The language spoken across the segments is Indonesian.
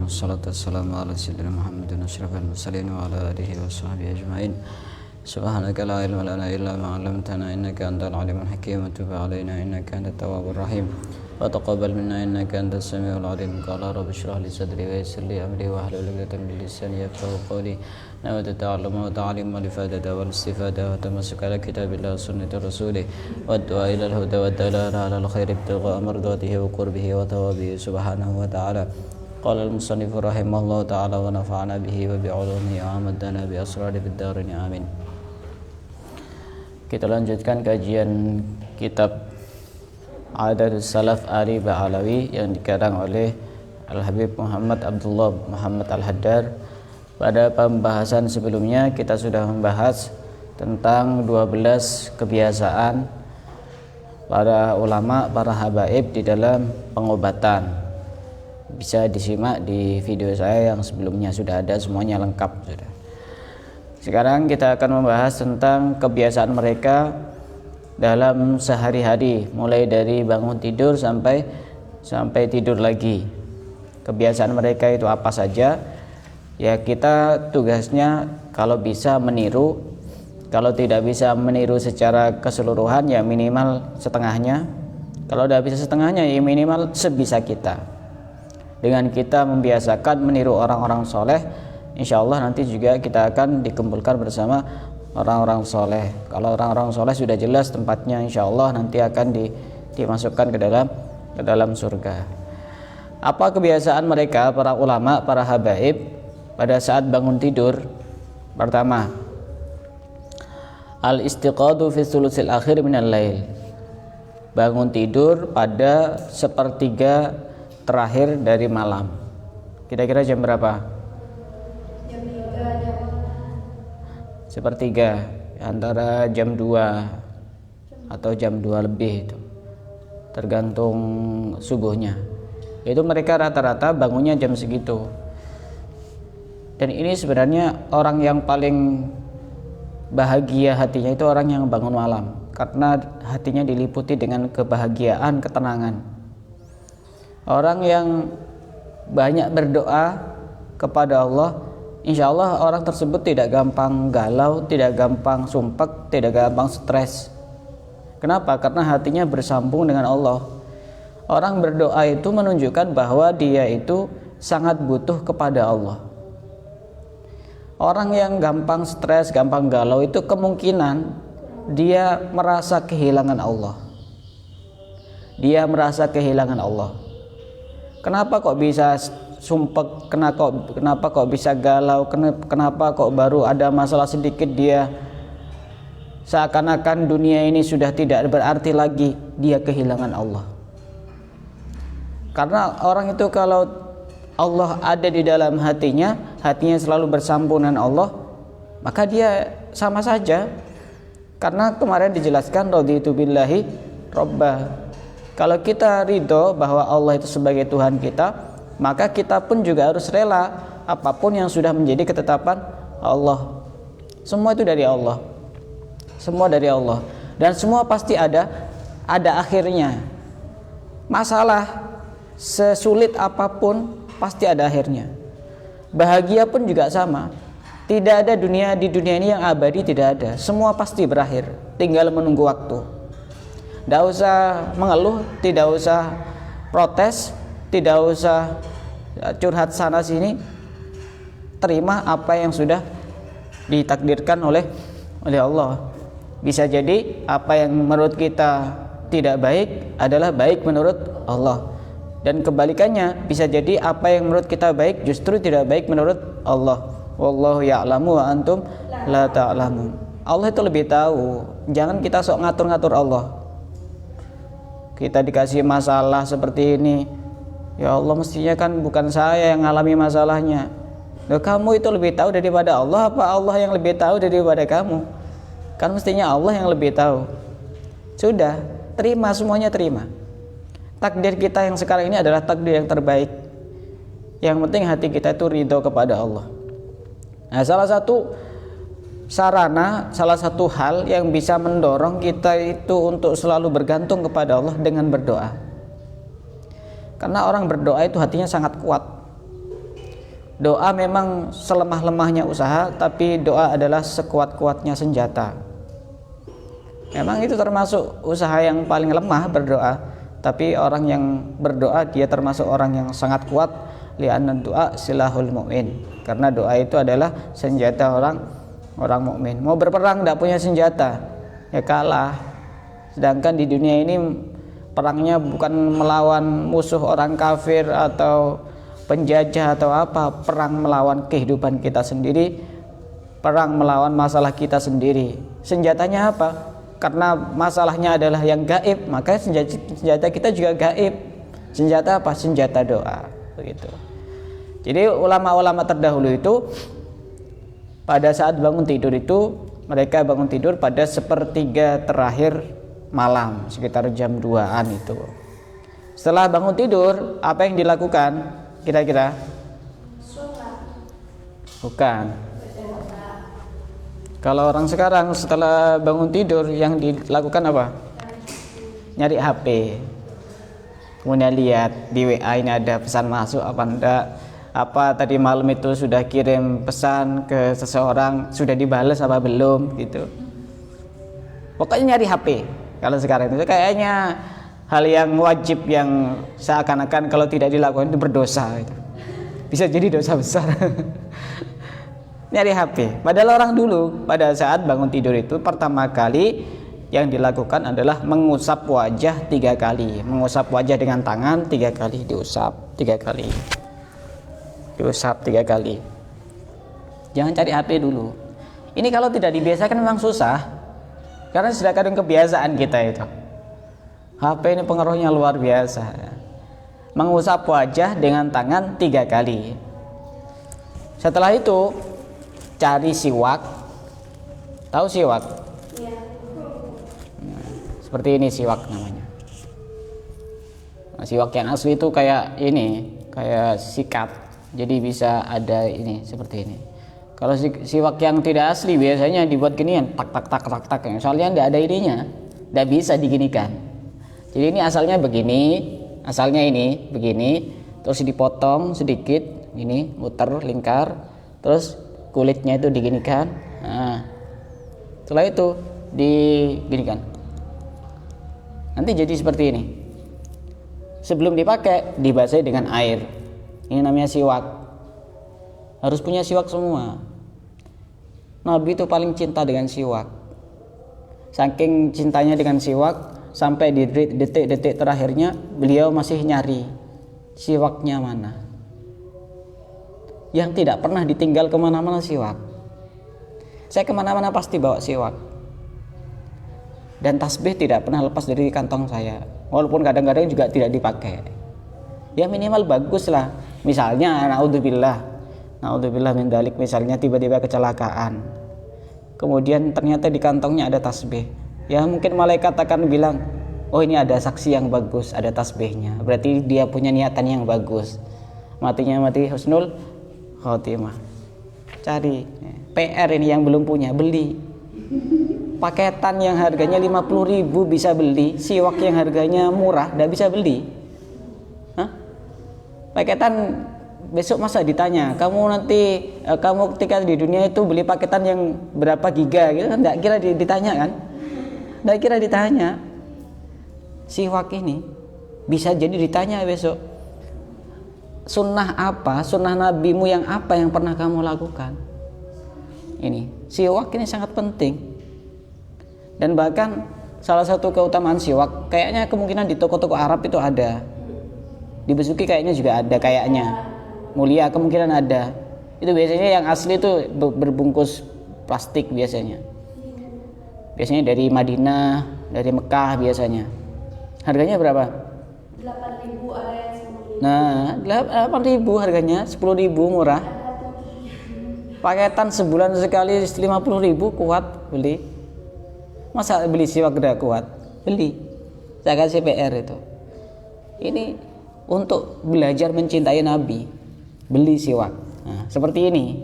wassalatu wassalamu ala sayyidina Muhammadin asyrafil mursalin wa ala alihi wa sahbihi ajma'in. Subhanaka la ilma lana illa ma 'allamtana innaka antal alimul hakim wa tub 'alaina innaka antat tawwabur rahim wa taqabbal minna innaka antas samiul 'alim. Qala rabbi shrah li sadri wa yassir li amri wa hlul 'uqdatam min lisani yafqahu qawli. Nawaitu ta'alluma wa ta'allima wal ifadata wal istifada wa tamassuka ala kitabillah wa sunnati rasulih wa du'a ila al-huda wa dalala ala al-khair ibtigha mardatihi wa qurbihi wa thawabihi subhanahu wa ta'ala. Qala al-musannif rahimahullahu ta'ala wa nafa'ana bihi wa bi'ulumihi wa amadana bi asrari bid darin amin. Kita lanjutkan kajian kitab Adatus Salaf Ali Ba'alawi yang dikarang oleh Al-Habib Muhammad Abdullah Muhammad Al-Haddar. Pada pembahasan sebelumnya kita sudah membahas tentang 12 kebiasaan para ulama, para habaib di dalam pengobatan. Bisa disimak di video saya yang sebelumnya, sudah ada semuanya lengkap sudah. Sekarang kita akan membahas tentang kebiasaan mereka dalam sehari-hari, mulai dari bangun tidur sampai tidur lagi. Kebiasaan mereka itu apa saja? Ya, kita tugasnya kalau bisa meniru, kalau tidak bisa meniru secara keseluruhan ya minimal setengahnya. Kalau tidak bisa setengahnya ya minimal sebisa kita. Dengan kita membiasakan meniru orang-orang soleh, insya Allah nanti juga kita akan dikumpulkan bersama orang-orang soleh. Kalau orang-orang soleh sudah jelas tempatnya, insya Allah nanti akan dimasukkan ke dalam surga. Apa kebiasaan mereka, para ulama, para habaib pada saat bangun tidur? Pertama, al-istiqadu fi thulutsil akhir minal lail. Bangun tidur pada sepertiga terakhir dari malam. Kira-kira jam berapa? Sepertiga, antara jam 2 atau jam 2 lebih, itu tergantung subuhnya. Itu mereka rata-rata bangunnya jam segitu. Dan ini sebenarnya orang yang paling bahagia hatinya itu orang yang bangun malam, karena hatinya diliputi dengan kebahagiaan, ketenangan. Orang yang banyak berdoa kepada Allah, insya Allah orang tersebut tidak gampang galau, tidak gampang sumpek, tidak gampang stres. Kenapa? Karena hatinya bersambung dengan Allah. Orang berdoa itu menunjukkan bahwa dia itu sangat butuh kepada Allah. Orang yang gampang stres, gampang galau itu kemungkinan dia merasa kehilangan Allah. Dia merasa kehilangan Allah. Kenapa kok bisa sumpek, kenapa kok bisa galau, kenapa kok baru ada masalah sedikit dia seakan-akan dunia ini sudah tidak berarti lagi, dia kehilangan Allah. Karena orang itu kalau Allah ada di dalam hatinya selalu bersambung dengan Allah, maka dia sama saja. Karena kemarin dijelaskan raditu billahi robba. Kalau kita ridho bahwa Allah itu sebagai Tuhan kita, maka kita pun juga harus rela apapun yang sudah menjadi ketetapan Allah. Semua itu dari Allah. Semua dari Allah. Dan semua pasti ada akhirnya. Masalah sesulit apapun pasti ada akhirnya. Bahagia pun juga sama. Tidak ada di dunia ini yang abadi, tidak ada. Semua pasti berakhir. Tinggal menunggu waktu. Tidak usah mengeluh, tidak usah protes, tidak usah curhat sana sini. Terima apa yang sudah ditakdirkan oleh Allah. Bisa jadi apa yang menurut kita tidak baik adalah baik menurut Allah, dan kebalikannya bisa jadi apa yang menurut kita baik justru tidak baik menurut Allah. Wallahu ya'lamu wa antum la ta'lamun. Allah itu lebih tahu. Jangan kita sok ngatur-ngatur Allah. Kita dikasih masalah seperti ini, ya Allah mestinya kan bukan saya yang ngalami masalahnya. Loh, kamu itu lebih tahu daripada Allah, apa Allah yang lebih tahu daripada kamu? Kan mestinya Allah yang lebih tahu. Sudah, terima, semuanya terima. Takdir kita yang sekarang ini adalah takdir yang terbaik. Yang penting hati kita itu ridho kepada Allah. Nah, salah satu sarana, salah satu hal yang bisa mendorong kita itu untuk selalu bergantung kepada Allah dengan berdoa. Karena orang berdoa itu hatinya sangat kuat. Doa memang selemah-lemahnya usaha, tapi doa adalah sekuat-kuatnya senjata. Memang itu termasuk usaha yang paling lemah berdoa, tapi orang yang berdoa dia termasuk orang yang sangat kuat, li'anna doa silahul mu'min, karena doa itu adalah senjata orang mukmin. Mau berperang tidak punya senjata ya kalah. Sedangkan di dunia ini perangnya bukan melawan musuh orang kafir atau penjajah atau apa, perang melawan kehidupan kita sendiri, perang melawan masalah kita sendiri. Senjatanya apa? Karena masalahnya adalah yang gaib, maka senjata kita juga gaib. Senjata apa? Senjata doa, begitu. Jadi ulama-ulama terdahulu itu pada saat bangun tidur itu, mereka bangun tidur pada sepertiga terakhir malam, sekitar jam 2-an itu. Setelah bangun tidur, apa yang dilakukan kira-kira? Bukan. Kalau orang sekarang setelah bangun tidur yang dilakukan apa? Nyari HP. Kemudian lihat di WA ini ada pesan masuk apa enggak. Apa tadi malam itu sudah kirim pesan ke seseorang, sudah dibalas apa belum gitu. Pokoknya nyari HP. Kalau sekarang itu kayaknya hal yang wajib yang seakan-akan kalau tidak dilakukan itu berdosa gitu. Bisa jadi dosa besar. Nyari HP. Padahal orang dulu pada saat bangun tidur itu pertama kali yang dilakukan adalah mengusap wajah 3 kali. Mengusap wajah dengan tangan 3 kali, diusap 3 kali. Diusap 3 kali. Jangan cari HP dulu. Ini kalau tidak dibiasakan memang susah. Karena sudah kadang kebiasaan kita itu. HP ini pengaruhnya luar biasa. Mengusap wajah dengan tangan 3 kali. Setelah itu cari siwak. Tahu siwak? Iya. Nah, seperti ini siwak namanya. Nah, siwak yang asli itu kayak ini, kayak sikat. Jadi bisa ada ini seperti ini. Kalau siwak yang tidak asli biasanya dibuat ginian, tak tak tak tak tak. Soalnya nggak ada ininya, nggak bisa diginikan. Jadi ini asalnya begini, asalnya ini begini, terus dipotong sedikit, ini muter lingkar, terus kulitnya itu diginikan. Nah, setelah itu diginikan. Nanti jadi seperti ini. Sebelum dipakai dibasahi dengan air. Ini namanya siwak. Harus punya siwak semua. Nabi itu paling cinta dengan siwak. Saking cintanya dengan siwak sampai di detik-detik terakhirnya beliau masih nyari siwaknya mana. Yang tidak pernah ditinggal kemana-mana siwak. Saya kemana-mana pasti bawa siwak. Dan tasbih tidak pernah lepas dari kantong saya. Walaupun kadang-kadang juga tidak dipakai. Ya minimal bagus lah. Misalnya naudzubillah min dzalik, misalnya tiba-tiba kecelakaan. Kemudian ternyata di kantongnya ada tasbih. Ya mungkin malaikat akan bilang, oh ini ada saksi yang bagus, ada tasbihnya. Berarti dia punya niatan yang bagus. Matinya mati husnul khotimah. Cari PR ini yang belum punya, beli. Paketan yang harganya 50.000 bisa beli, siwak yang harganya murah tidak bisa beli. Hah? Paketan besok masa ditanya, kamu ketika di dunia itu beli paketan yang berapa giga gitu kan, tidak kira ditanya kan? Tidak kira ditanya. Siwak ini bisa jadi ditanya besok. Sunnah apa, sunnah nabimu yang apa yang pernah kamu lakukan? Ini siwak ini sangat penting. Dan bahkan salah satu keutamaan siwak, kayaknya kemungkinan di toko-toko Arab itu ada, di Besuki kayaknya juga ada, kayaknya Mulia kemungkinan ada. Itu biasanya yang asli itu berbungkus plastik biasanya dari Madinah, dari Mekah biasanya. Harganya berapa? 8.000 ada yang 10.000. Nah, 8.000 harganya, 10.000 murah. Paketan sebulan sekali 50.000 kuat beli. Masa beli siwak udah kuat? Beli. Saya kasih PR itu. Ini untuk belajar mencintai Nabi. Beli siwak. Nah, seperti ini.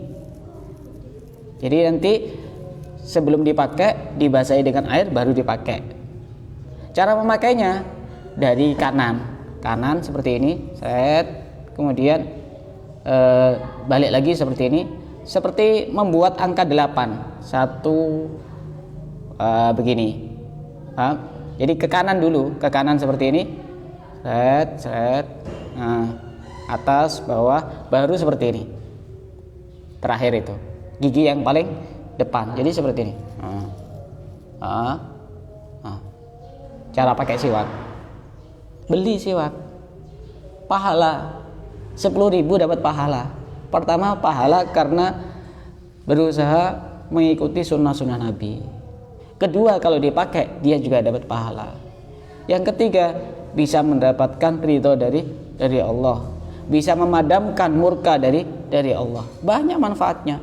Jadi nanti sebelum dipakai dibasahi dengan air baru dipakai. Cara memakainya dari kanan seperti ini, set, kemudian balik lagi seperti ini, seperti membuat angka 8 satu, begini. Jadi ke kanan dulu, ke kanan seperti ini, seret, atas bawah, baru seperti ini. Terakhir itu gigi yang paling depan, jadi seperti ini. Cara pakai siwak, beli siwak, pahala 10.000 dapat pahala. Pertama, pahala karena berusaha mengikuti sunnah-sunnah Nabi. Kedua, kalau dipakai dia juga dapat pahala. Yang ketiga, bisa mendapatkan ridho dari Allah, bisa memadamkan murka dari Allah. Banyak manfaatnya.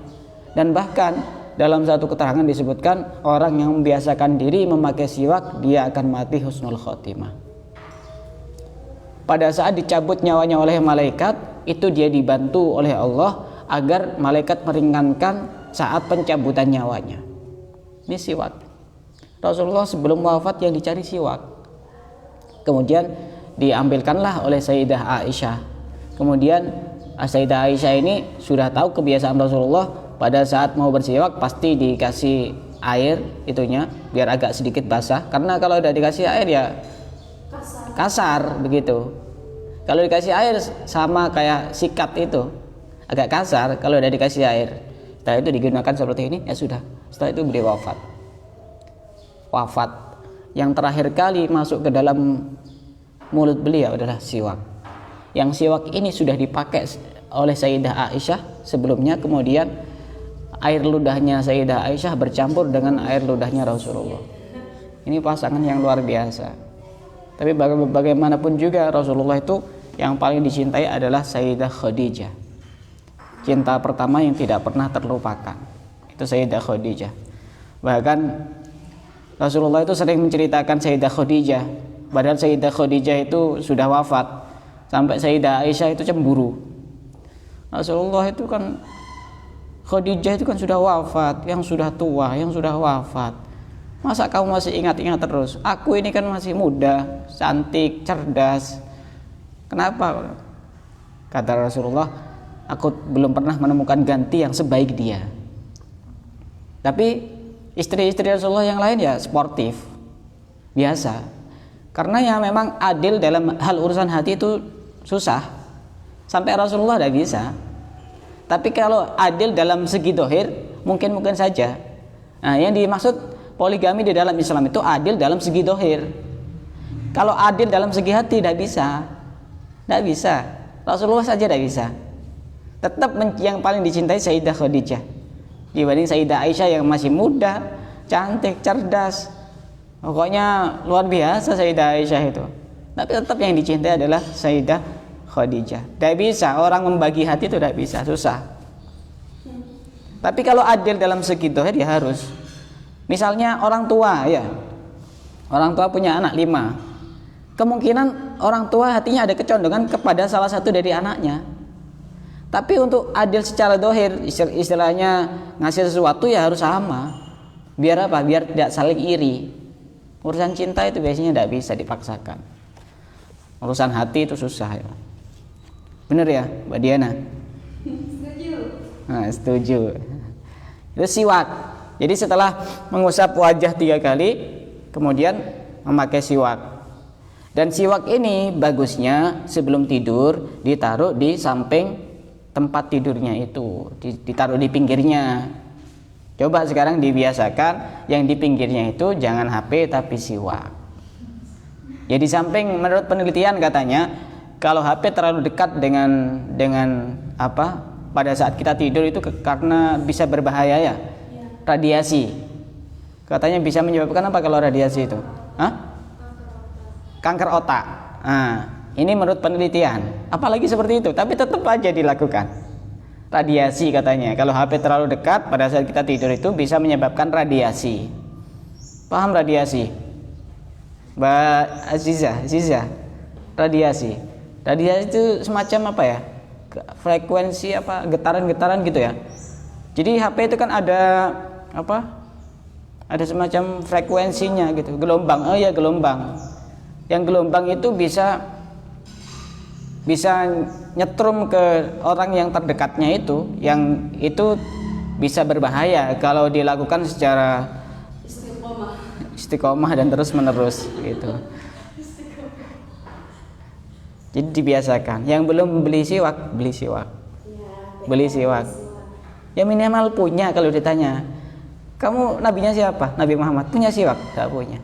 Dan bahkan dalam satu keterangan disebutkan orang yang membiasakan diri memakai siwak, dia akan mati husnul khotimah. Pada saat dicabut nyawanya oleh malaikat, itu dia dibantu oleh Allah agar malaikat meringankan saat pencabutan nyawanya. Ini siwak. Rasulullah sebelum wafat yang dicari siwak. Kemudian diambilkanlah oleh Sayyidah Aisyah. Kemudian Sayyidah Aisyah ini sudah tahu kebiasaan Rasulullah, pada saat mau bersiwak pasti dikasih air itunya biar agak sedikit basah, karena kalau udah dikasih air ya kasar begitu. Kalau dikasih air sama kayak sikat itu agak kasar kalau udah dikasih air. Setelah itu digunakan seperti ini, ya sudah. Setelah itu beliau wafat. Yang terakhir kali masuk ke dalam mulut beliau adalah siwak. Yang siwak ini sudah dipakai oleh Sayyidah Aisyah sebelumnya, kemudian air ludahnya Sayyidah Aisyah bercampur dengan air ludahnya Rasulullah. Ini pasangan yang luar biasa. Tapi bagaimanapun juga Rasulullah itu yang paling dicintai adalah Sayyidah Khadijah. Cinta pertama yang tidak pernah terlupakan itu Sayyidah Khadijah. Bahkan Rasulullah itu sering menceritakan Sayyidah Khadijah, padahal Sayyidah Khadijah itu sudah wafat. Sampai Sayyidah Aisyah itu cemburu. Rasulullah itu kan, Khadijah itu kan sudah wafat, yang sudah tua, yang sudah wafat. Masa kamu masih ingat-ingat terus? Aku ini kan masih muda, cantik, cerdas. Kenapa? Kata Rasulullah, aku belum pernah menemukan ganti yang sebaik dia. Tapi istri-istri Rasulullah yang lain ya sportif, biasa. Karena ya memang adil dalam hal urusan hati itu susah. Sampai Rasulullah tidak bisa. Tapi kalau adil dalam segi dohir, mungkin saja. Nah, yang dimaksud poligami di dalam Islam itu adil dalam segi dohir. Kalau adil dalam segi hati tidak bisa. Tidak bisa. Rasulullah saja tidak bisa. Tetap yang paling dicintai Sayyidah Khadijah dibanding Sayyidah Aisyah yang masih muda, cantik, cerdas. Pokoknya luar biasa Sayyidah Aisyah itu. Tapi tetap yang dicintai adalah Sayyidah Khadijah. Tidak bisa orang membagi hati itu, tidak bisa, susah. Tapi kalau adil dalam segi dohir ya harus. Misalnya orang tua ya, orang tua punya anak 5. Kemungkinan orang tua hatinya ada kecondongan kepada salah satu dari anaknya. Tapi untuk adil secara dohir, istilahnya ngasih sesuatu ya harus sama. Biar apa? Biar tidak saling iri. Urusan cinta itu biasanya tidak bisa dipaksakan. Urusan hati itu susah ya. Bener ya Mbak Diana? Setuju. Nah, setuju. Itu siwak. Jadi setelah mengusap wajah 3 kali, kemudian memakai siwak. Dan siwak ini bagusnya sebelum tidur ditaruh di samping tempat tidurnya itu, ditaruh di pinggirnya. Coba sekarang dibiasakan yang di pinggirnya itu jangan HP tapi siwak. Ya di samping, menurut penelitian katanya kalau HP terlalu dekat dengan apa pada saat kita tidur itu karena bisa berbahaya ya. Radiasi. Katanya bisa menyebabkan apa kalau radiasi itu? Kanker otak. Nah, ini menurut penelitian. Apalagi seperti itu, tapi tetap aja dilakukan. Radiasi katanya. Kalau HP terlalu dekat pada saat kita tidur itu bisa menyebabkan radiasi. Paham radiasi? Mbak Aziza, radiasi. Radiasi itu semacam apa ya? Frekuensi apa? Getaran-getaran gitu ya. Jadi HP itu kan ada apa? Ada semacam frekuensinya gitu, gelombang. Oh ya, gelombang. Yang gelombang itu bisa nyetrum ke orang yang terdekatnya itu, yang itu bisa berbahaya kalau dilakukan secara istiqomah dan terus menerus gitu. Jadi dibiasakan. Yang belum beli siwak, beli siwak. Beli siwak. Ya minimal punya. Kalau ditanya, kamu nabinya siapa? Nabi Muhammad. Punya siwak? Tidak punya.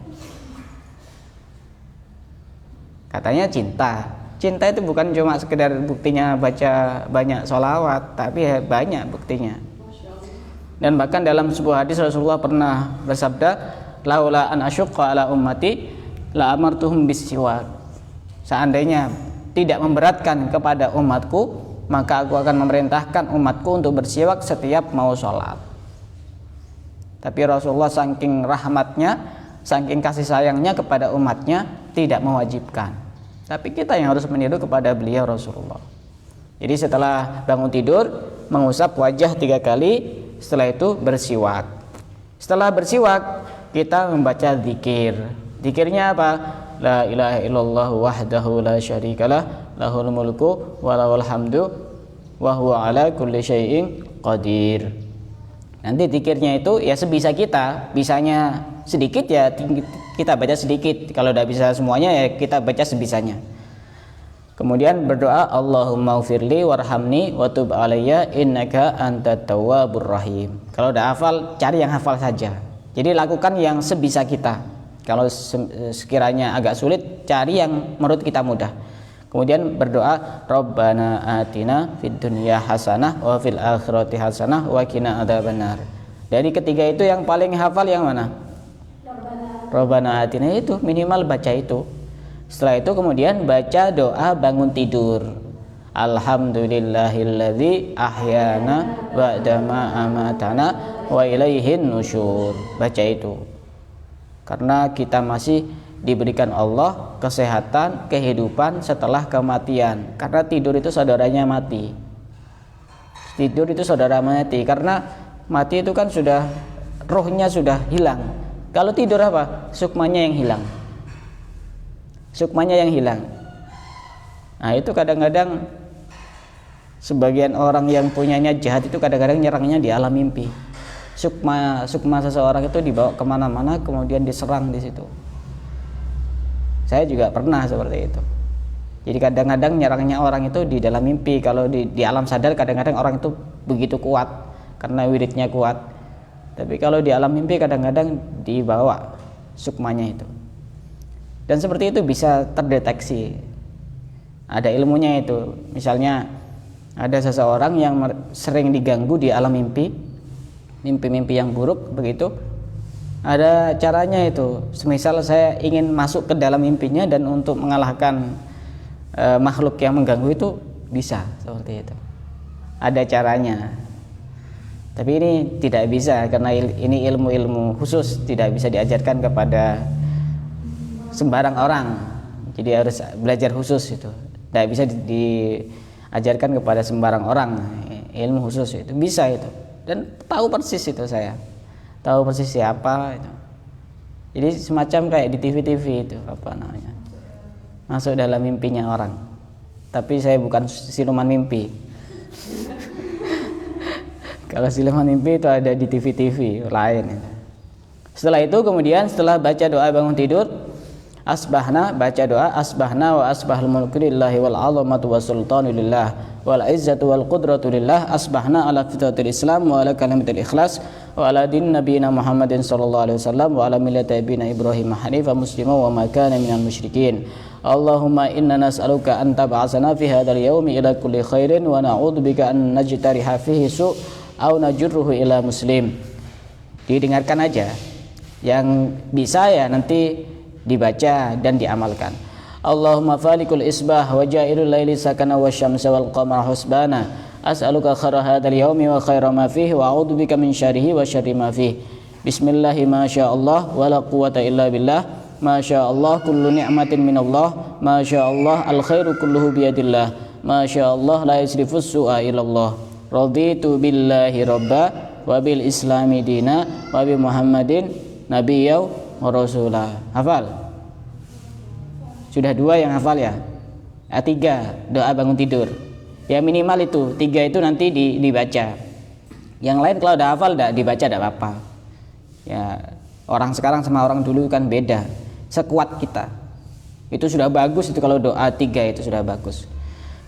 Katanya cinta. Cinta itu bukan cuma sekedar buktinya baca banyak sholawat, tapi banyak buktinya. Dan bahkan dalam sebuah hadis Rasulullah pernah bersabda, laula an asyqa ala ummati la amartuhum bis-siwak. Seandainya tidak memberatkan kepada umatku, maka aku akan memerintahkan umatku untuk bersiwak setiap mau sholat. Tapi Rasulullah saking rahmatnya, saking kasih sayangnya kepada umatnya, tidak mewajibkan. Tapi kita yang harus meniru kepada beliau Rasulullah. Jadi setelah bangun tidur, mengusap wajah 3 kali, setelah itu bersiwak. Setelah bersiwak, kita membaca zikir. Zikirnya apa? La ilaha illallah wahdahu la syarikalah, lahul mulku wa lahul hamdu wa huwa ala kulli syai'in qadir. Nanti zikirnya itu ya sebisa kita, bisanya sedikit ya kita baca sedikit, kalau tidak bisa semuanya ya kita baca sebisanya. Kemudian berdoa, Allahumma ufirli warhamni wa tub alayya innaka antat tawwabur rahim. Kalau udah hafal, cari yang hafal saja. Jadi lakukan yang sebisa kita. Kalau sekiranya agak sulit, cari yang menurut kita mudah. Kemudian berdoa, Rabbana atina fid dunya hasanah wa fil akhirati hasanah wa qina adzabannar. Dari ketiga itu yang paling hafal yang mana? Rabbana atina, itu minimal baca itu. Setelah itu kemudian baca doa bangun tidur. Alhamdulillahilladzi ahyana ba'dama amatana wa ilaihin nusyur. Baca itu. Karena kita masih diberikan Allah kesehatan, kehidupan setelah kematian. Karena tidur itu saudaranya mati. Tidur itu saudara mati. Karena mati itu kan sudah, rohnya sudah hilang. Kalau tidur apa? Sukmanya yang hilang. Sukmanya yang hilang. Nah itu kadang-kadang sebagian orang yang punyanya jahat itu kadang-kadang nyerangnya di alam mimpi. Sukma seseorang itu dibawa kemana-mana, kemudian diserang di situ. Saya juga pernah seperti itu. Jadi kadang-kadang nyerangnya orang itu di dalam mimpi. Kalau di alam sadar kadang-kadang orang itu begitu kuat karena wiridnya kuat. Tapi kalau di alam mimpi kadang-kadang dibawa sukmanya itu. Dan seperti itu bisa terdeteksi. Ada ilmunya itu. Misalnya ada seseorang yang sering diganggu di alam mimpi, mimpi-mimpi yang buruk begitu. Ada caranya itu. Semisal saya ingin masuk ke dalam mimpinya dan untuk mengalahkan makhluk yang mengganggu itu bisa seperti itu. Ada caranya. Tapi ini tidak bisa karena ini ilmu-ilmu khusus, tidak bisa diajarkan kepada sembarang orang. Jadi harus belajar khusus itu. Tidak bisa diajarkan kepada sembarang orang. Ilmu khusus itu bisa itu. Dan tahu persis itu saya. Tahu persis siapa itu. Jadi semacam kayak di TV-TV itu apa namanya, masuk dalam mimpinya orang. Tapi saya bukan siluman mimpi. Kalau siluman mimpi itu ada di TV-TV lain itu. Setelah itu kemudian setelah baca doa bangun tidur, asbahna, baca doa asbahna wa asbahal mulku lillahi wal 'azamatu was-sultanu lillah wal 'izzatu wal qudratu lillah asbahna ala fitratil islam wa ala kalimatil ikhlas wa ala din nabiyina Muhammadin sallallahu alaihi wasallam wa ala millati abina Ibrahim hanifan muslima wa ma kana minal musyrikin. Allahumma inna nas'aluka an tab'atsana fi hadzal yaumi ila kulli khairin wa na'udzubika an najtariha fihi su' aw najurruhu ila muslim. Didengarkan aja. Yang bisa ya nanti dibaca dan diamalkan. Allahumma falikul isbah wa ja'ilul laili sakana wasyamsa wal qamara husbana as'aluka khaira hadzal yaumi wa khaira ma fihi wa a'udzubika min syarrihi wa syarri ma fihi. Bismillahi ma syaallah wa la quwwata illa billah ma syaallah kullu ni'matin minallah ma syaallah al khairu kulluhu biyadillah ma syaallah la yusrifus su'a ilallah raditu billahi rabba wa bil islami dina wa bi Muhammadin nabiyya wa rasulah. Hafal? Sudah 2 yang hafal ya? 3 doa bangun tidur. Ya minimal itu 3 itu nanti dibaca. Yang lain kalau udah hafal udah dibaca tidak apa-apa. Ya orang sekarang sama orang dulu kan beda. Sekuat kita itu sudah bagus, itu kalau doa 3 itu sudah bagus.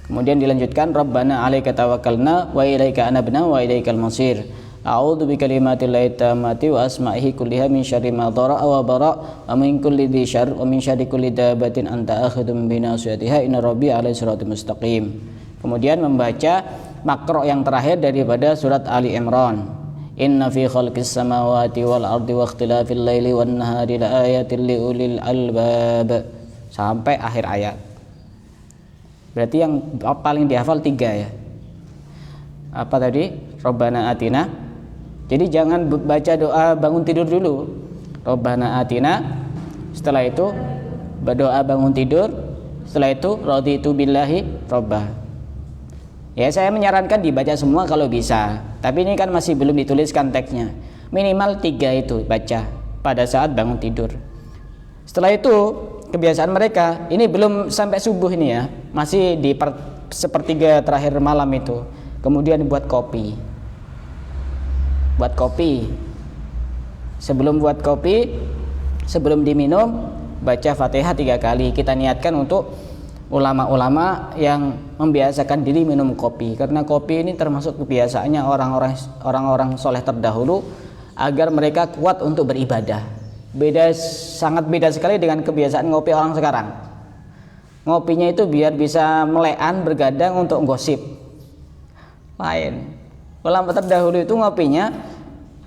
Kemudian dilanjutkan Rabbana 'alaika tawakkalna wa ilaika anabna wa ilaikal masir. A'udzu bikalimatillahi tammati wa asma'ihi kulliha min syarri ma dhara'a wa bara' wa min kulli dzi syarr wa min syarri kulli dabbatin anta akhidhum bi nasiyatiha inna rabbi 'ala siratal mustaqim. Kemudian membaca makro yang terakhir daripada surat Ali Imran. Inna fi khalqis samawati wal ardi wa ikhtilafil laili wan nahari la ayatin li ulil albab sampai akhir ayat. Berarti yang paling dihafal 3 ya. Apa tadi? Rabbana atina. Jadi jangan baca doa bangun tidur dulu. Rabbana atina. Setelah itu berdoa bangun tidur. Setelah itu raditu billahi rabbah. Ya saya menyarankan dibaca semua kalau bisa. Tapi ini kan masih belum dituliskan teksnya. Minimal 3 itu baca pada saat bangun tidur. Setelah itu kebiasaan mereka ini belum sampai subuh ini ya, masih di sepertiga terakhir malam itu. Kemudian buat kopi. Sebelum diminum baca Fatihah 3 kali. Kita niatkan untuk ulama-ulama yang membiasakan diri minum kopi, karena kopi ini termasuk kebiasaannya orang-orang soleh terdahulu agar mereka kuat untuk beribadah. Sangat beda sekali dengan kebiasaan ngopi orang sekarang. Ngopinya itu biar bisa melekan bergadang untuk gosip. Lain. Ulama terdahulu itu ngopinya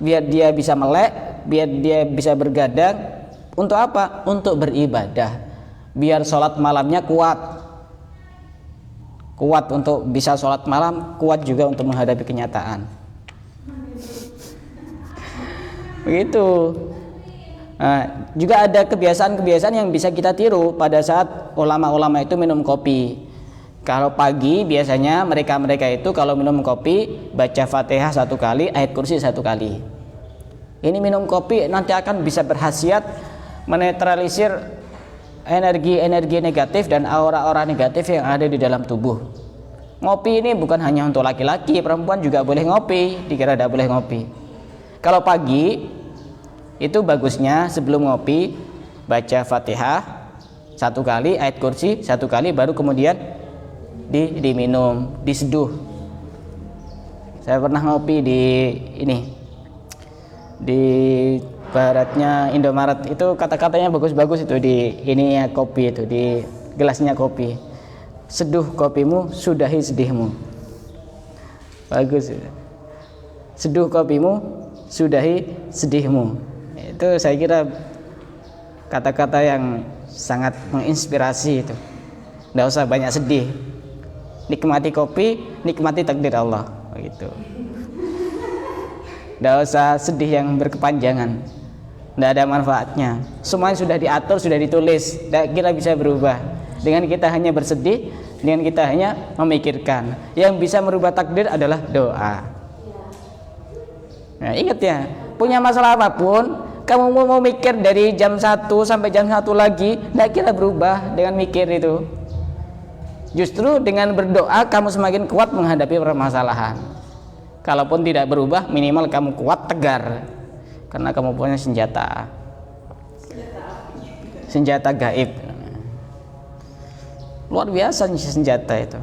biar dia bisa melek, biar dia bisa bergadang. Untuk apa? Untuk beribadah. Biar sholat malamnya kuat untuk bisa sholat malam, kuat juga untuk menghadapi kenyataan. Begitu. Nah, juga ada kebiasaan-kebiasaan yang bisa kita tiru pada saat ulama-ulama itu minum kopi. Kalau pagi biasanya mereka itu kalau minum kopi baca Fatihah 1 kali, ayat kursi 1 kali. Ini minum kopi nanti akan bisa berkhasiat menetralisir energi-energi negatif dan aura-aura negatif yang ada di dalam tubuh. Ngopi ini bukan hanya untuk laki-laki, perempuan juga boleh ngopi, dikira tidak boleh ngopi. Kalau pagi itu bagusnya sebelum ngopi baca Fatihah 1 kali, ayat kursi 1 kali, baru kemudian diminum, diseduh. Saya pernah ngopi di baratnya Indomaret itu, kata-katanya bagus-bagus itu di ininya kopi itu, di gelasnya kopi. Seduh kopimu, sudahi sedihmu. Bagus itu. Seduh kopimu, sudahi sedihmu. Itu saya kira kata-kata yang sangat menginspirasi itu. Nggak usah banyak sedih. Nikmati kopi, nikmati takdir Allah. Begitu. Nggak usah sedih yang berkepanjangan. Nggak ada manfaatnya. Semuanya sudah diatur, sudah ditulis. Nggak kira bisa berubah. Dengan kita hanya bersedih, dengan kita hanya memikirkan. Yang bisa merubah takdir adalah doa. Nah, ingat ya, punya masalah apapun, kamu mau mikir dari jam 1 sampai jam 1 lagi, nggak kira berubah dengan mikir itu. Justru dengan berdoa kamu semakin kuat menghadapi permasalahan. Kalaupun tidak berubah, minimal kamu kuat, tegar, karena kamu punya senjata gaib. Luar biasa senjata itu.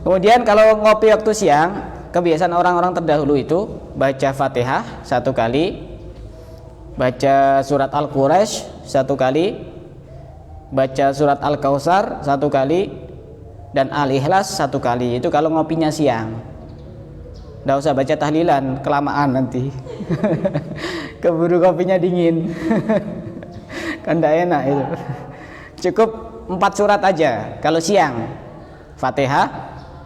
Kemudian kalau ngopi waktu siang, kebiasaan orang-orang terdahulu itu baca Fatihah 1 kali, baca surat Al-Quraisy 1 kali, baca surat Al-Kautsar 1 kali, dan Al-Ikhlas 1 kali. Itu kalau ngopinya siang. Nggak usah baca tahlilan, kelamaan nanti. Keburu kopinya dingin. Kan nggak enak itu. Cukup 4 surat aja kalau siang. Fatihah,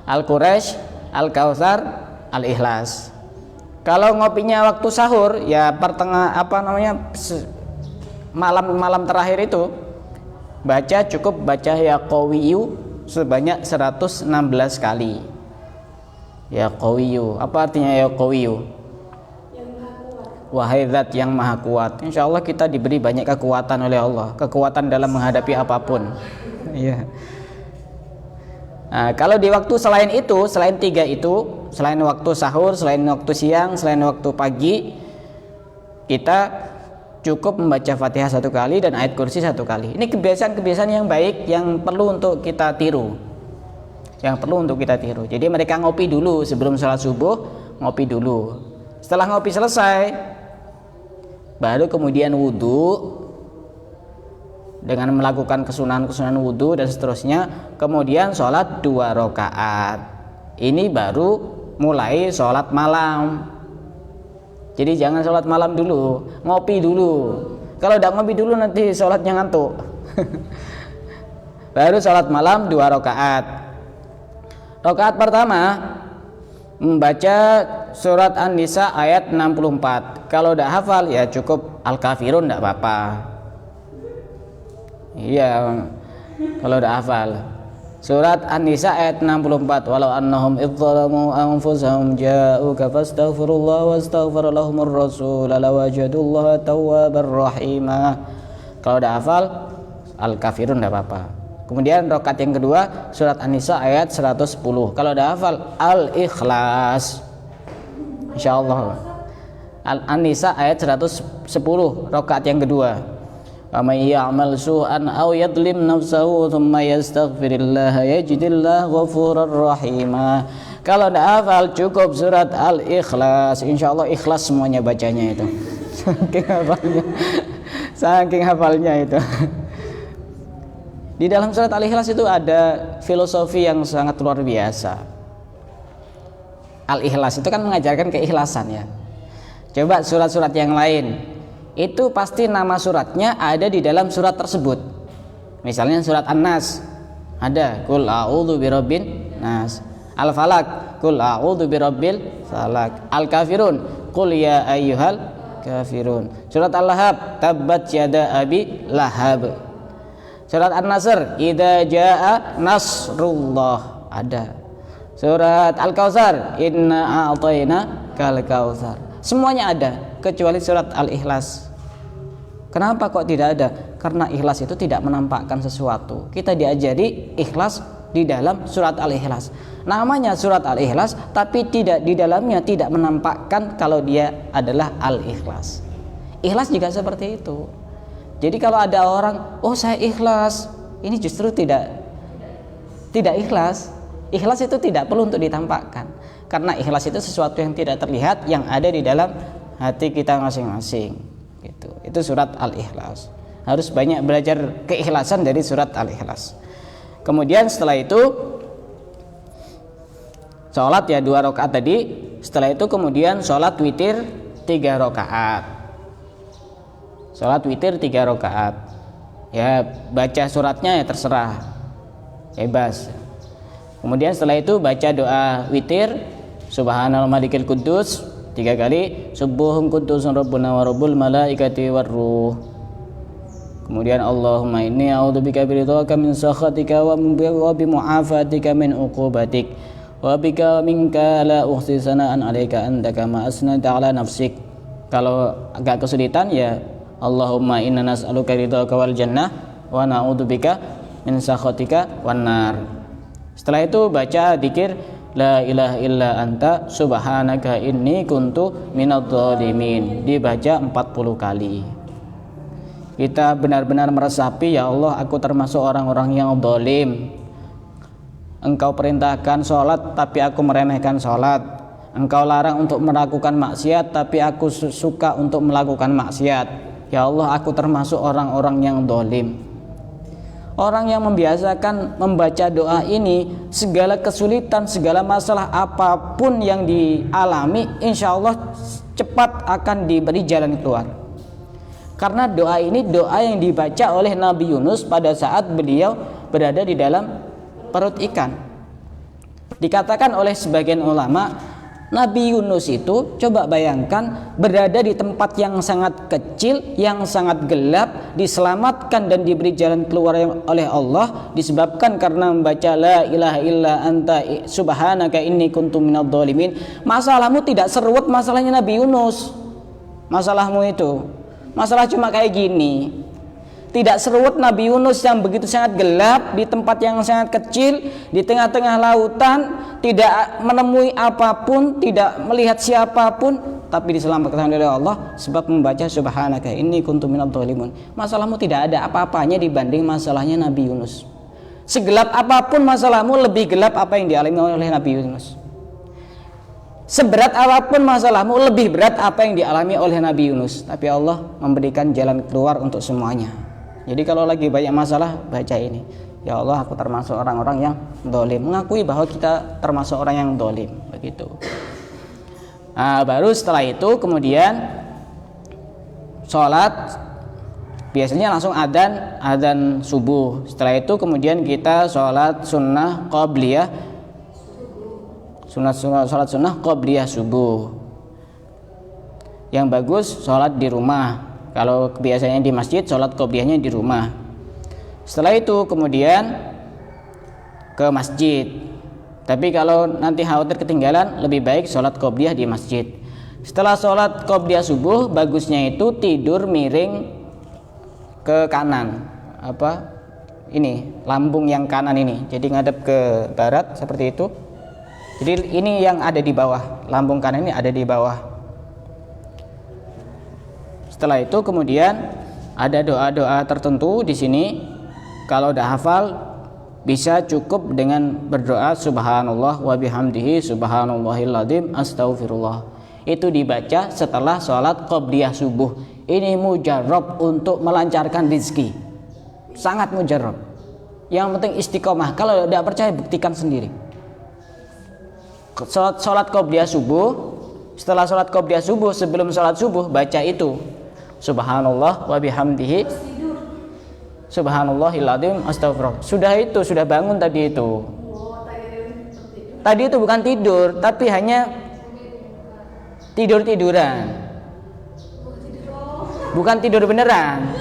Al-Quraisy, Al-Kautsar, Al-Ikhlas. Kalau ngopinya waktu sahur, ya malam terakhir itu, cukup baca ya Qawiyyu sebanyak 116 kali. Ya Qawiyyu, apa artinya ya Qawiyyu? Wahai Zat yang Maha Kuat. Insya Allah kita diberi banyak kekuatan oleh Allah, kekuatan dalam menghadapi apapun. Iya. Nah, kalau di waktu selain itu, selain 3 itu, selain waktu sahur, selain waktu siang, selain waktu pagi, kita cukup membaca Fatihah 1 kali dan ayat kursi 1 kali. Ini kebiasaan-kebiasaan yang baik yang perlu untuk kita tiru. Jadi mereka ngopi dulu sebelum sholat subuh, ngopi dulu. Setelah ngopi selesai, baru kemudian wudhu dengan melakukan kesunahan-kesunahan wudhu dan seterusnya. Kemudian sholat 2 rakaat. Ini baru mulai sholat malam. Jadi jangan sholat malam dulu, ngopi dulu. Kalau udah ngopi dulu nanti sholatnya ngantuk. Baru sholat malam 2 rakaat. Rakaat pertama membaca surat An-Nisa ayat 64. Kalau udah hafal ya cukup Al-Kafirun, enggak apa-apa. Iya, kalau udah hafal surat An-Nisa ayat 64, walau annahum idzalamu anfusahum ja'uka fastaghfirullah wastaghfar lahumur rasul lawajadullaha tawwabar rahima. Kalau udah hafal Al-Kafirun enggak apa-apa. Kemudian rakaat yang kedua surat An-Nisa ayat 110. Kalau udah hafal Al-Ikhlas, insyaallah Al-Nisa ayat 110, rakaat yang kedua. Wa may ya'mal su'an aw yadlim nafsahu thumma yastaghfirillaha yajidillahu ghafurar rahima. Kalau tidak hafal cukup surat Al-Ikhlas, insyaallah ikhlas semuanya bacanya itu. Saking hafalnya itu. Di dalam surat Al-Ikhlas itu ada filosofi yang sangat luar biasa. Al-Ikhlas itu kan mengajarkan keikhlasan ya. Coba surat-surat yang lain itu pasti nama suratnya ada di dalam surat tersebut. Misalnya surat An-Nas ada qul a'udzu birabbin nas, Al-Falaq qul a'udzu birabbil falaq, Al-Kafirun qul ya ayyuhal kafirun, surat Al-Lahab tabbat yada abi lahab, surat An-Nasr idza jaa nasrullah ada, surat Al-Kautsar inna a'tayna kal kautsar. Semuanya ada kecuali surat Al-Ikhlas. Kenapa kok tidak ada? Karena ikhlas itu tidak menampakkan sesuatu. Kita diajari ikhlas di dalam surat Al-Ikhlas. Namanya surat Al-Ikhlas, tapi tidak di dalamnya tidak menampakkan kalau dia adalah Al-Ikhlas. Ikhlas juga seperti itu. Jadi kalau ada orang, oh saya ikhlas, ini justru tidak ikhlas. Ikhlas itu tidak perlu untuk ditampakkan. Karena ikhlas itu sesuatu yang tidak terlihat, yang ada di dalam hati kita masing-masing. Gitu. Itu surat Al-Ikhlas. Harus banyak belajar keikhlasan dari surat Al-Ikhlas. Kemudian setelah itu sholat ya 2 rakaat tadi. Setelah itu kemudian sholat witir 3 rakaat. Sholat witir 3 rakaat. Ya baca suratnya ya terserah, bebas. Kemudian setelah itu baca doa witir, Subhanal Malikil Quddus 3 kali, Subuhun Quddusun Rabbuna wa Rabbul Malaikati war Ruh. Kemudian Allahumma inni a'udzubika biridhaka min sakhatika wa bi mu'afatika min uqubatik wa bika minka la uhsi sana'an 'alaika anta kama asnata 'ala nafsik. Kalau agak kesulitan ya Allahumma inna nas'aluka ridhaka wal jannah wa na'udzubika min sakhatika wan nar. Setelah itu baca zikir la ilaha illa anta subhanaka inni kuntu minadh dhalimin, dibaca 40 kali. Kita benar-benar meresapi, ya Allah aku termasuk orang-orang yang zalim. Engkau perintahkan sholat tapi aku meremehkan sholat. Engkau larang untuk melakukan maksiat tapi aku suka untuk melakukan maksiat. Ya Allah aku termasuk orang-orang yang zalim. Orang yang membiasakan membaca doa ini, segala kesulitan, segala masalah apapun yang dialami, insya Allah cepat akan diberi jalan keluar. Karena doa ini doa yang dibaca oleh Nabi Yunus pada saat beliau berada di dalam perut ikan. Dikatakan oleh sebagian ulama, Nabi Yunus itu coba bayangkan berada di tempat yang sangat kecil, yang sangat gelap, diselamatkan dan diberi jalan keluar oleh Allah disebabkan karena membaca la ilaha illa anta subhanaka inni kuntu minadh dhalimin. Masalahmu tidak seruat masalahnya Nabi Yunus. Masalahmu itu masalah cuma kayak gini. Tidak seruat Nabi Yunus yang begitu sangat gelap, di tempat yang sangat kecil, di tengah-tengah lautan, tidak menemui apapun, tidak melihat siapapun, tapi diselamatkan oleh Allah sebab membaca subhanaka inni kuntu minadh dhalimin. Masalahmu tidak ada apa-apanya dibanding masalahnya Nabi Yunus. Segelap apapun masalahmu, lebih gelap apa yang dialami oleh Nabi Yunus. Seberat apapun masalahmu, lebih berat apa yang dialami oleh Nabi Yunus. Tapi Allah memberikan jalan keluar untuk semuanya. Jadi kalau lagi banyak masalah, baca ini. Ya Allah, aku termasuk orang-orang yang dolim. Mengakui bahwa kita termasuk orang yang dolim. Begitu. Nah, baru setelah itu kemudian sholat. Biasanya langsung adzan subuh. Setelah itu kemudian kita sholat sunnah qobliyah. Sholat sunnah qobliyah subuh. Yang bagus sholat di rumah. Kalau biasanya di masjid, sholat qobliyahnya di rumah. Setelah itu kemudian ke masjid. Tapi kalau nanti khawatir ketinggalan, lebih baik sholat qobliyah di masjid. Setelah sholat qobliyah subuh, bagusnya itu tidur miring ke kanan. Ini lambung yang kanan ini. Jadi ngadep ke barat seperti itu. Jadi ini yang ada di bawah, lambung kanan ini ada di bawah. Setelah itu kemudian ada doa-doa tertentu di sini. Kalau udah hafal bisa cukup dengan berdoa subhanallah wa bihamdihi subhanallahil adzim astaghfirullah. Itu dibaca setelah sholat qobliyah subuh. Ini mujarrab untuk melancarkan rezeki. Sangat mujarrab. Yang penting istiqomah. Kalau tidak percaya buktikan sendiri. Sholat qobliyah subuh, setelah sholat qobliyah subuh, sebelum sholat subuh baca itu subhanallah wa bihamdihi subhanallahil adzim astaghfirullah. Sudah bangun tadi itu. Tadi itu bukan tidur, tapi hanya tidur-tiduran. Bukan tidur beneran.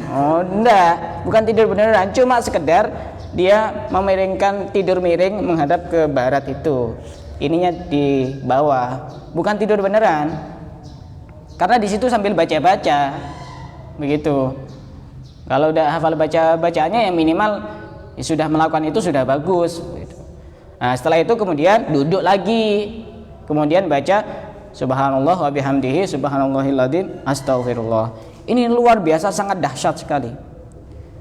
Oh, enggak, bukan tidur beneran, cuma sekedar dia memiringkan, tidur miring menghadap ke barat itu. Ininya di bawah, bukan tidur beneran. Karena di situ sambil baca-baca, begitu. Kalau udah hafal baca-bacaannya, yang minimal ya sudah melakukan itu sudah bagus. Begitu. Nah, setelah itu kemudian duduk lagi, kemudian baca subhanallah wa bihamdihi subhanallahil adzim astaghfirullah. Ini luar biasa, sangat dahsyat sekali.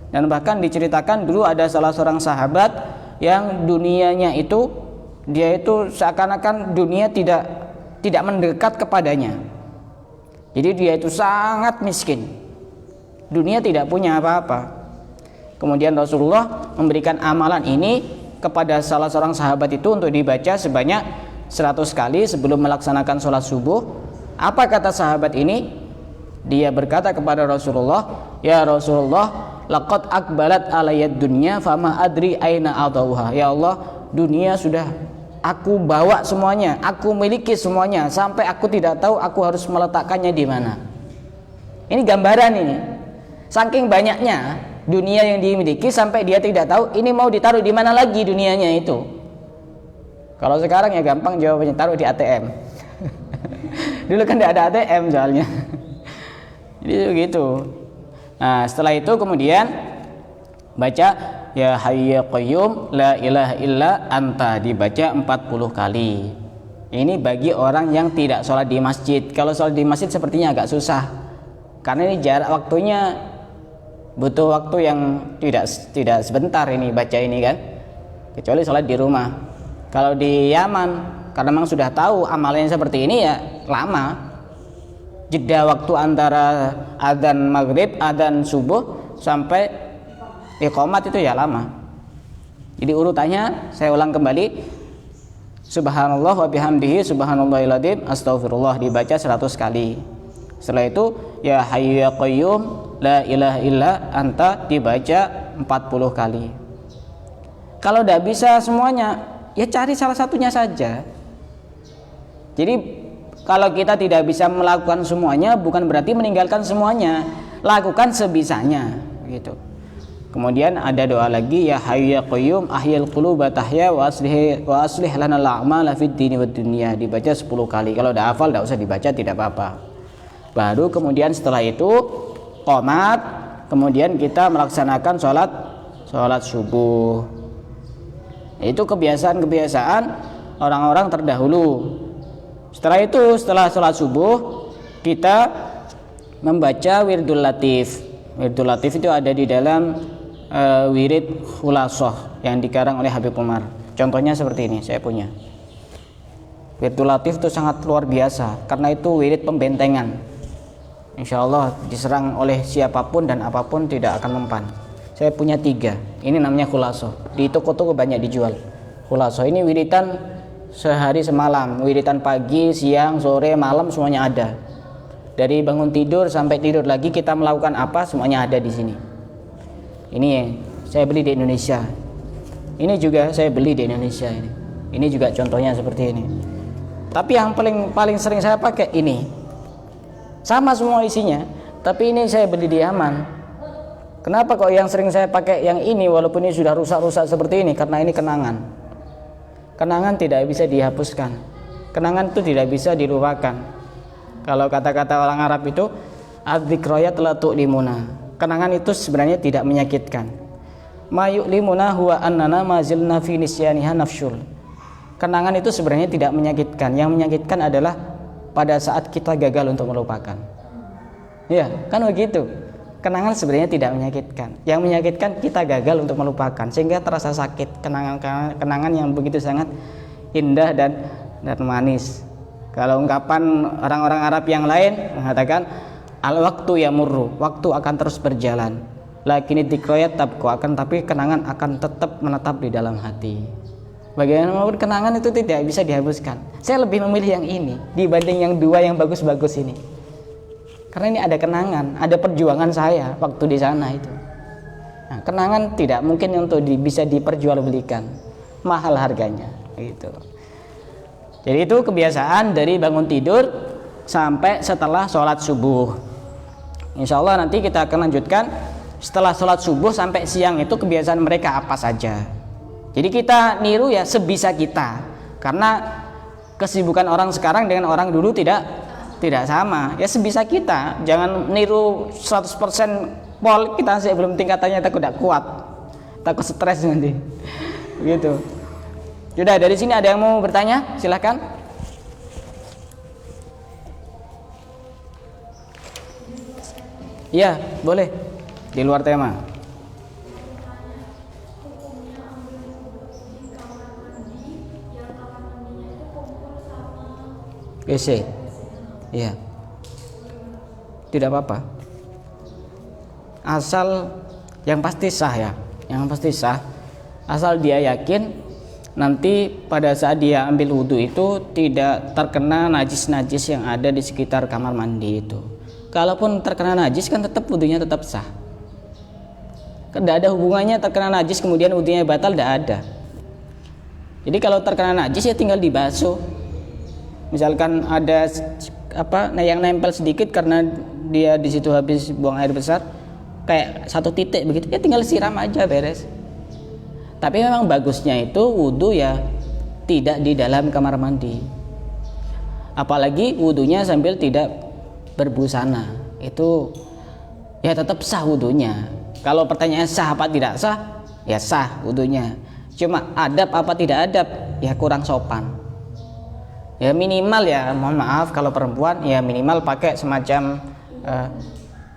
Dan bahkan diceritakan dulu ada salah seorang sahabat yang dunianya itu, dia itu seakan-akan dunia tidak mendekat kepadanya. Jadi dia itu sangat miskin. Dunia tidak punya apa-apa. Kemudian Rasulullah memberikan amalan ini kepada salah seorang sahabat itu untuk dibaca sebanyak 100 kali sebelum melaksanakan sholat subuh. Apa kata sahabat ini? Dia berkata kepada Rasulullah, "Ya Rasulullah, laqad akbalat alayad dunya fama adri aina adauha." Ya Allah, dunia sudah aku bawa semuanya, aku miliki semuanya, sampai aku tidak tahu aku harus meletakkannya di mana. Ini gambaran ini. Saking banyaknya dunia yang dimiliki sampai dia tidak tahu ini mau ditaruh di mana lagi dunianya itu. Kalau sekarang ya gampang jawabannya, taruh di ATM. Dulu kan tidak ada ATM soalnya. Jadi begitu. Nah, setelah itu kemudian baca ya hayyu ya qayyum la ilaha illa anta, dibaca 40 kali. Ini bagi orang yang tidak sholat di masjid. Kalau sholat di masjid sepertinya agak susah, karena ini jarak waktunya butuh waktu yang tidak sebentar ini baca ini kan, kecuali sholat di rumah. Kalau di Yaman, karena memang sudah tahu amalannya seperti ini, ya lama. Jeda waktu antara adzan maghrib, adzan subuh sampai iqamat itu ya lama. Jadi urutannya saya ulang kembali, subhanallah wa bihamdihi subhanallahil adzim astaghfirullah, dibaca 100 kali. Setelah itu ya hayyu ya qayyum la ilaha illa anta, dibaca 40 kali. Kalau tidak bisa semuanya, ya cari salah satunya saja. Jadi kalau kita tidak bisa melakukan semuanya, bukan berarti meninggalkan semuanya. Lakukan sebisanya, gitu. Kemudian ada doa lagi, ya hayyu ya qayyum ahyil quluba tahya wa aslih lana al-a'mala fid dini wad dunya, dibaca 10 kali. Kalau udah hafal enggak usah dibaca, tidak apa-apa. Baru kemudian setelah itu qomat, kemudian kita melaksanakan sholat subuh. Itu kebiasaan orang-orang terdahulu. Setelah itu, setelah sholat subuh, kita membaca wirdul latif. Wirdul latif itu ada di dalam wirid Khulasah yang dikarang oleh Habib Umar. Contohnya seperti ini, saya punya. Wirdul latif itu sangat luar biasa karena itu wirid pembentengan. Insya Allah diserang oleh siapapun dan apapun tidak akan mempan. Saya punya 3. Ini namanya Khulasah. Di toko-toko banyak dijual. Khulasah ini wiritan sehari semalam, wiritan pagi, siang, sore, malam semuanya ada. Dari bangun tidur sampai tidur lagi kita melakukan apa semuanya ada di sini. Ini saya beli di Indonesia. Ini juga saya beli di Indonesia ini. Ini juga contohnya seperti ini. Tapi yang paling sering saya pakai ini. Sama semua isinya, tapi ini saya beli di Yaman. Kenapa kok yang sering saya pakai yang ini walaupun ini sudah rusak-rusak seperti ini? Karena ini kenangan. Kenangan tidak bisa dihapuskan. Kenangan itu tidak bisa dilupakan. Kalau kata-kata orang Arab itu adzikroyat la tu'limuna. Kenangan itu sebenarnya tidak menyakitkan. Ma yu'limuna huwa annana mazilna fi nisyaniha nafsyul. Kenangan itu sebenarnya tidak menyakitkan. Yang menyakitkan adalah pada saat kita gagal untuk melupakan. Ya, kan begitu. Kenangan sebenarnya tidak menyakitkan. Yang menyakitkan kita gagal untuk melupakan sehingga terasa sakit. Kenangan yang begitu sangat indah dan manis. Kalau ungkapan orang-orang Arab yang lain mengatakan al-waqtu yamurru, waktu akan terus berjalan. Lakini dzikroyat tabqa, akan tapi kenangan akan tetap menetap di dalam hati. Bagaimanapun kenangan itu tidak bisa dihapuskan. Saya lebih memilih yang ini dibanding yang 2 yang bagus-bagus ini. Karena ini ada kenangan, ada perjuangan saya waktu di sana itu. Nah, kenangan tidak mungkin untuk bisa diperjualbelikan, mahal harganya gitu. Jadi itu kebiasaan dari bangun tidur sampai setelah sholat subuh. Insya Allah nanti kita akan lanjutkan setelah sholat subuh sampai siang itu kebiasaan mereka apa saja. Jadi kita niru ya sebisa kita. Karena kesibukan orang sekarang dengan orang dulu tidak sama. Ya sebisa kita. Jangan niru 100% pol, kita masih belum tingkatannya, takut tidak kuat. Takut stres nanti. Begitu. Sudah, dari sini ada yang mau bertanya? Silahkan. Iya, boleh. Di luar tema. WC. Iya. Tidak apa-apa. Asal yang pasti sah ya. Yang pasti sah. Asal dia yakin nanti pada saat dia ambil wudhu itu tidak terkena najis-najis yang ada di sekitar kamar mandi itu. Kalaupun terkena najis kan tetap wudhunya tetap sah. Tidak ada hubungannya terkena najis kemudian wudhunya batal, tidak ada. Jadi kalau terkena najis ya tinggal dibasuh. Misalkan ada yang nempel sedikit karena dia di situ habis buang air besar, kayak 1 titik begitu, ya tinggal siram aja beres. Tapi memang bagusnya itu wudhu ya tidak di dalam kamar mandi. Apalagi wudhunya sambil tidak berbusana, itu ya tetap sah wudhunya. Kalau pertanyaannya sah apa tidak sah, ya sah wudhunya. Cuma adab apa tidak adab, ya kurang sopan. Ya minimal ya, mohon maaf kalau perempuan ya minimal pakai semacam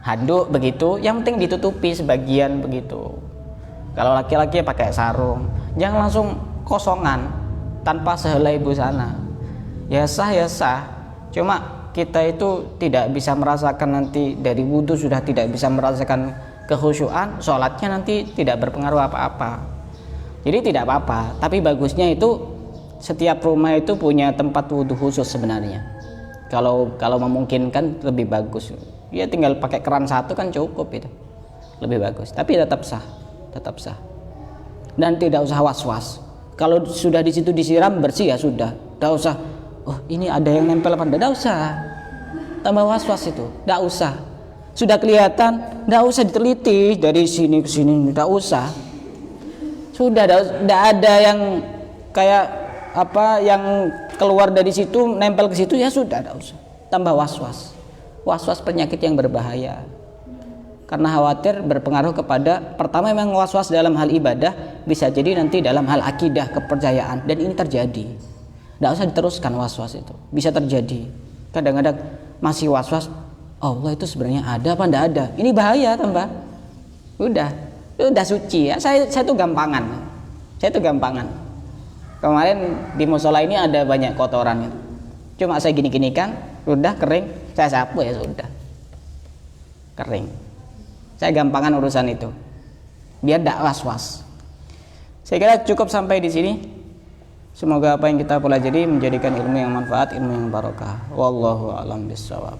handuk begitu, yang penting ditutupi sebagian begitu. Kalau laki-laki pakai sarung, jangan langsung kosongan tanpa sehelai busana. Ya sah ya sah, cuma kita itu tidak bisa merasakan nanti dari wudhu sudah tidak bisa merasakan kekhusyuan, sholatnya nanti tidak berpengaruh apa-apa. Jadi tidak apa-apa, tapi bagusnya itu setiap rumah itu punya tempat wudhu khusus sebenarnya. Kalau memungkinkan lebih bagus. Ya tinggal pakai keran 1 kan cukup itu. Lebih bagus. Tapi tetap sah. Dan tidak usah was-was. Kalau sudah di situ disiram bersih ya sudah. Tidak usah. Oh ini ada yang nempel apa? Tidak usah. Tambah was-was itu. Tidak usah. Sudah kelihatan. Tidak usah diteliti dari sini ke sini. Tidak usah. Sudah. Tidak ada yang kayak yang keluar dari situ nempel ke situ, ya sudah, tidak usah tambah was-was penyakit yang berbahaya. karena khawatir berpengaruh kepada, pertama memang was-was dalam hal ibadah, bisa jadi nanti dalam hal akidah, kepercayaan, dan ini terjadi. Tidak usah diteruskan was-was itu, bisa terjadi. Kadang-kadang masih was-was, Allah itu sebenarnya ada apa tidak ada? Ini bahaya tambah. Udah suci ya. Saya tuh gampangan. Kemarin di musola ini ada banyak kotoran gitu. Cuma saya gini-ginikan, udah kering, saya sapu ya sudah. Kering. Saya gampangan urusan itu. Biar tidak was-was. Saya kira cukup sampai di sini. Semoga apa yang kita pelajari menjadikan ilmu yang manfaat, ilmu yang barokah. Wallahu a'lam bishawab.